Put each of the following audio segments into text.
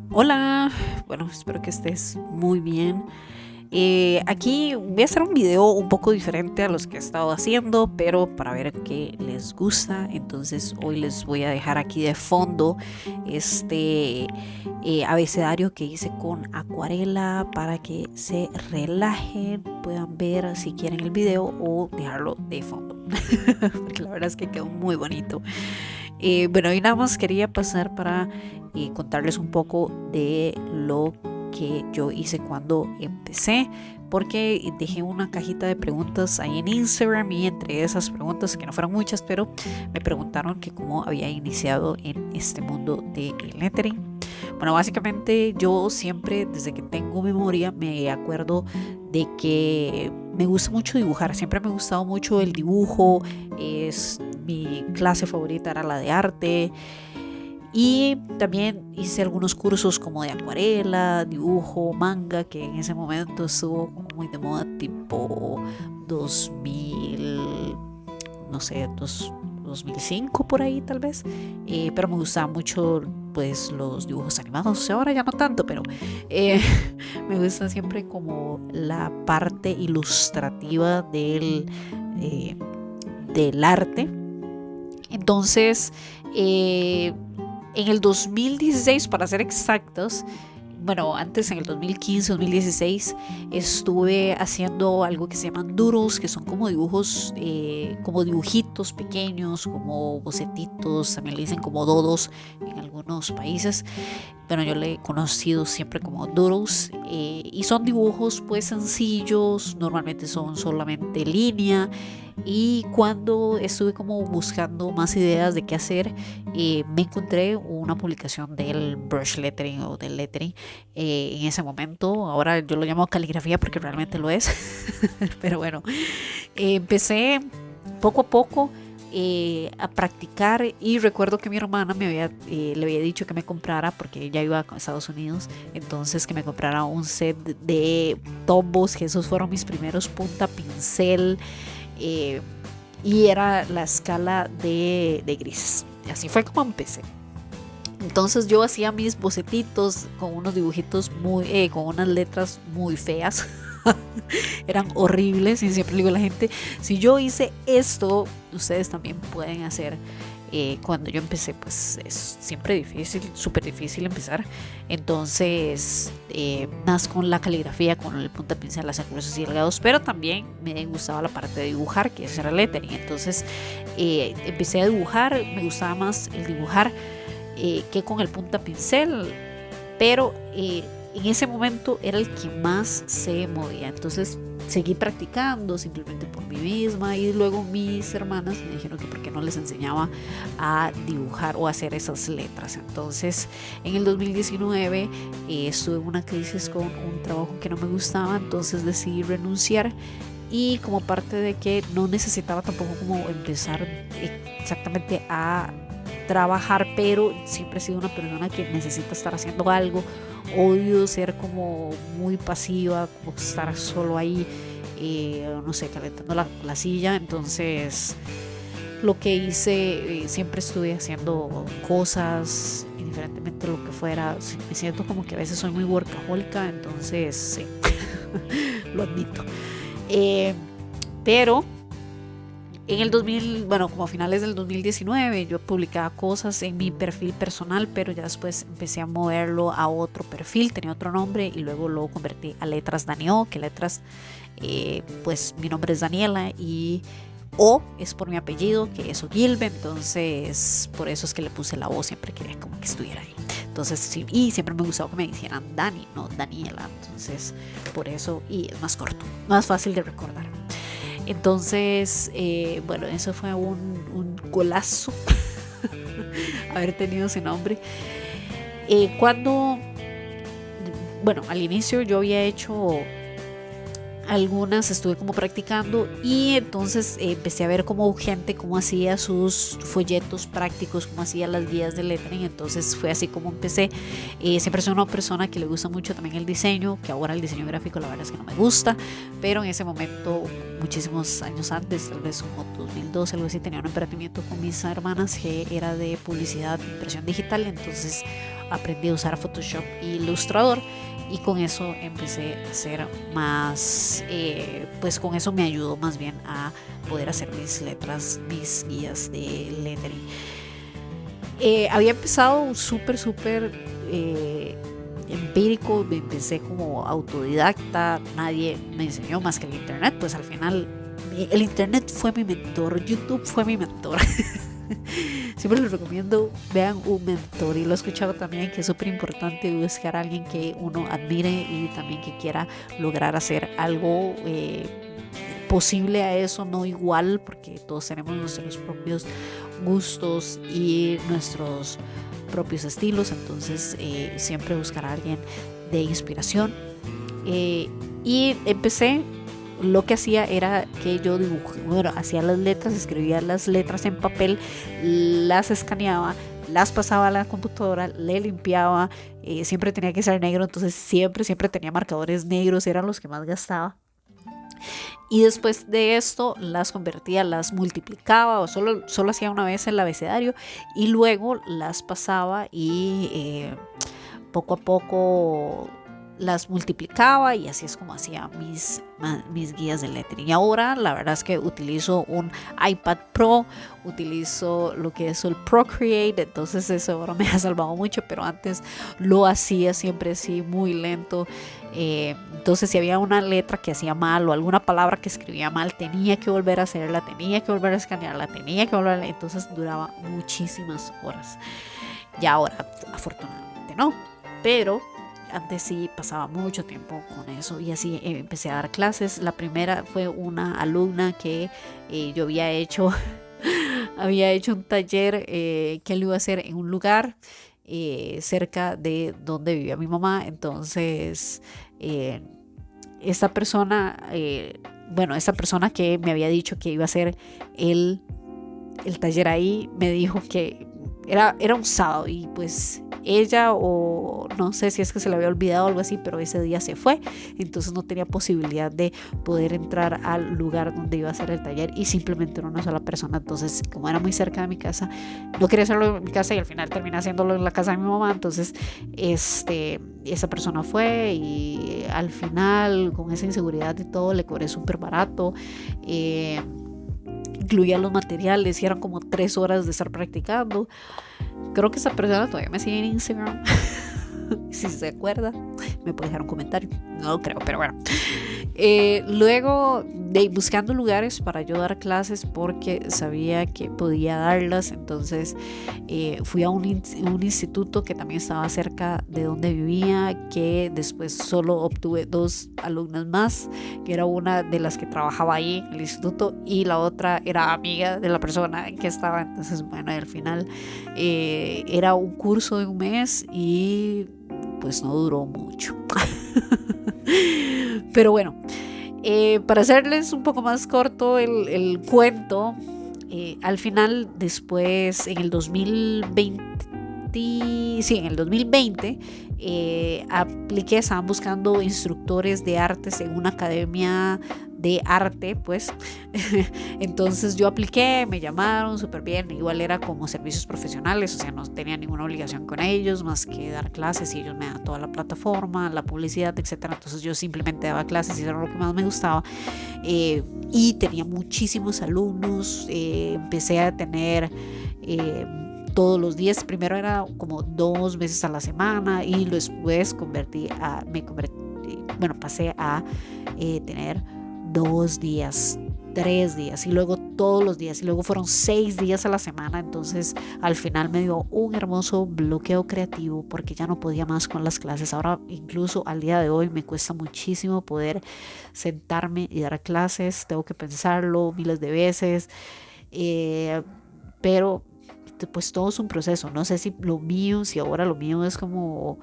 Hola, bueno, espero que estés muy bien. Aquí voy a hacer un video un poco diferente a los que he estado haciendo, pero para ver qué les gusta. Entonces hoy les voy a dejar aquí de fondo este abecedario que hice con acuarela para que se relajen, puedan ver si quieren el video o dejarlo de fondo, porque la verdad es que quedó muy bonito. Bueno, y nada más quería pasar para contarles un poco de lo que yo hice cuando empecé, porque dejé una cajita de preguntas ahí en Instagram y entre esas preguntas, que no fueron muchas, pero me preguntaron que cómo había iniciado en este mundo del lettering. Bueno, básicamente yo siempre, desde que tengo memoria, me acuerdo de que me gusta mucho dibujar, siempre me ha gustado mucho el dibujo, es mi clase favorita era la de arte y también hice algunos cursos como de acuarela, dibujo, manga, que en ese momento estuvo muy de moda, tipo 2000, no sé, 2005 por ahí tal vez, pero me gustaba mucho pues los dibujos animados, ahora ya no tanto, pero eh, me gusta siempre como la parte ilustrativa eh, del arte. Entonces, en el 2016, para ser exactos, bueno, antes en el 2015, 2016, estuve haciendo algo que se llaman doodles, que son como dibujos, como dibujitos pequeños, como bocetitos, también le dicen como dodos en algunos países. Bueno, yo le he conocido siempre como doodles, y son dibujos pues sencillos, normalmente son solamente línea. Y cuando estuve como buscando más ideas de qué hacer, me encontré una publicación del brush lettering o del lettering. En ese momento, ahora yo lo llamo caligrafía porque realmente lo es, pero bueno, empecé poco a poco a practicar y recuerdo que mi hermana le había dicho que me comprara, porque ella iba a Estados Unidos, entonces que me comprara un set de tombos, que esos fueron mis primeros punta pincel, eh, y era la escala de grises. Así fue como empecé. Entonces yo hacía mis bocetitos con unos dibujitos con unas letras muy feas. Eran horribles y siempre le digo a la gente, si yo hice esto, ustedes también pueden hacer. Cuando yo empecé, pues es siempre difícil, súper difícil empezar. Entonces, más con la caligrafía, con el punta pincel, las cruces y delgados, pero también me gustaba la parte de dibujar, que era lettering. Entonces, empecé a dibujar, me gustaba más el dibujar que con el punta pincel, pero en ese momento era el que más se movía. Entonces seguí practicando simplemente por mí misma y luego mis hermanas me dijeron que por qué no les enseñaba a dibujar o a hacer esas letras. Entonces en el 2019 estuve en una crisis con un trabajo que no me gustaba, entonces decidí renunciar. Y como parte de que no necesitaba tampoco como empezar exactamente a trabajar, pero siempre he sido una persona que necesita estar haciendo algo. Odio ser como muy pasiva, como estar solo ahí, no sé, calentando la silla. Entonces lo que hice, siempre estuve haciendo cosas, indiferentemente de lo que fuera. Me siento como que a veces soy muy workahólica, entonces sí, lo admito. Eh, pero en el 2000, bueno, como a finales del 2019, yo publicaba cosas en mi perfil personal, pero ya después empecé a moverlo a otro perfil, tenía otro nombre y luego lo convertí a Letras Daniel, que letras, pues mi nombre es Daniela y O es por mi apellido, que es Ogilve, entonces por eso es que le puse la O, siempre quería como que estuviera ahí. Entonces, sí, y siempre me gustaba que me dijeran Dani, no Daniela, entonces por eso, y es más corto, más fácil de recordar. Entonces, bueno, eso fue un golazo haber tenido ese nombre. Cuando, bueno, al inicio yo había hecho algunas, estuve como practicando y entonces empecé a ver como gente cómo hacía sus folletos prácticos, cómo hacía las guías de lettering. Entonces fue así como empecé. Siempre soy una persona que le gusta mucho también el diseño, que ahora el diseño gráfico la verdad es que no me gusta, pero en ese momento muchísimos años antes, tal vez como 2012, algo así, tenía un emprendimiento con mis hermanas que era de publicidad e impresión digital. Entonces aprendí a usar Photoshop e Illustrator, y con eso empecé a hacer más, pues con eso me ayudó más bien a poder hacer mis letras, mis guías de lettering. Había empezado súper empírico, me empecé como autodidacta, nadie me enseñó más que el internet. Pues al final el internet fue mi mentor, YouTube fue mi mentor. Siempre les recomiendo, vean un mentor, y lo he escuchado también, que es súper importante buscar a alguien que uno admire y también que quiera lograr hacer algo posible a eso, no igual, porque todos tenemos nuestros propios gustos y nuestros propios estilos. Entonces siempre buscar a alguien de inspiración. Y empecé, lo que hacía era que yo hacía las letras, escribía las letras en papel, las escaneaba, las pasaba a la computadora, le limpiaba, siempre tenía que ser negro, entonces siempre tenía marcadores negros, eran los que más gastaba. Y después de esto las convertía, las multiplicaba, o solo hacía una vez el abecedario, y luego las pasaba y poco a poco las multiplicaba, y así es como hacía mis guías de lettering. Y ahora la verdad es que utilizo un iPad Pro, utilizo lo que es el Procreate, entonces eso ahora me ha salvado mucho, pero antes lo hacía siempre así muy lento. Entonces si había una letra que hacía mal o alguna palabra que escribía mal, tenía que volver a hacerla, tenía que volver a escanearla, entonces duraba muchísimas horas. Y ahora afortunadamente no, pero antes sí pasaba mucho tiempo con eso, y así empecé a dar clases. La primera fue una alumna que yo había hecho un taller que lo iba a hacer en un lugar cerca de donde vivía mi mamá. Entonces esta persona que me había dicho que iba a hacer el taller ahí, me dijo que era un sábado, y pues ella, o no sé si es que se le había olvidado o algo así, pero ese día se fue, entonces no tenía posibilidad de poder entrar al lugar donde iba a hacer el taller, y simplemente era una sola persona. Entonces, como era muy cerca de mi casa, no quería hacerlo en mi casa, y al final terminé haciéndolo en la casa de mi mamá. Entonces esa persona fue, y al final, con esa inseguridad y todo, le cobré súper barato. Incluía los materiales y eran como 3 horas de estar practicando. Creo que esa persona todavía me sigue en Instagram. Si se acuerda, me puede dejar un comentario. No lo creo, pero bueno. Luego de buscando lugares para yo dar clases, porque sabía que podía darlas, entonces fui a un instituto que también estaba cerca de donde vivía, que después solo obtuve 2 alumnas más, que era una de las que trabajaba ahí en el instituto y la otra era amiga de la persona en que estaba. Entonces bueno, al final era un curso de un mes y pues no duró mucho. Pero bueno, para hacerles un poco más corto el cuento, al final, después en el 2020 apliqué, estaban buscando instructores de artes en una academia de arte, pues. Entonces yo apliqué, me llamaron súper bien, igual era como servicios profesionales, o sea, no tenía ninguna obligación con ellos más que dar clases, y ellos me daban toda la plataforma, la publicidad, etcétera. Entonces yo simplemente daba clases y era lo que más me gustaba, y tenía muchísimos alumnos. Empecé a tener todos los días, primero era como 2 veces a la semana, y después pasé a tener 2 días, 3 días, y luego todos los días, y luego fueron 6 días a la semana. Entonces al final me dio un hermoso bloqueo creativo, porque ya no podía más con las clases. Ahora incluso al día de hoy me cuesta muchísimo poder sentarme y dar clases, tengo que pensarlo miles de veces, pero pues todo es un proceso. No sé si ahora lo mío es como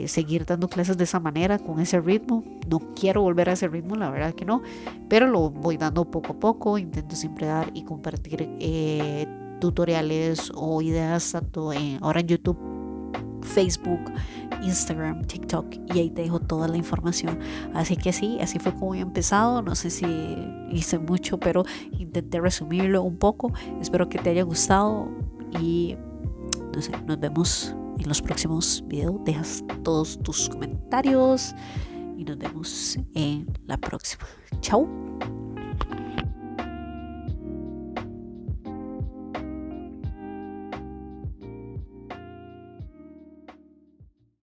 seguir dando clases de esa manera, con ese ritmo. No quiero volver a ese ritmo, la verdad que no, pero lo voy dando poco a poco. Intento siempre dar y compartir tutoriales o ideas, tanto ahora en YouTube Facebook, Instagram, TikTok, y ahí te dejo toda la información. Así que sí, así fue como he empezado. No sé si hice mucho, pero intenté resumirlo un poco. Espero que te haya gustado y no sé, nos vemos en los próximos videos. Dejas todos tus comentarios y nos vemos en la próxima. Chao.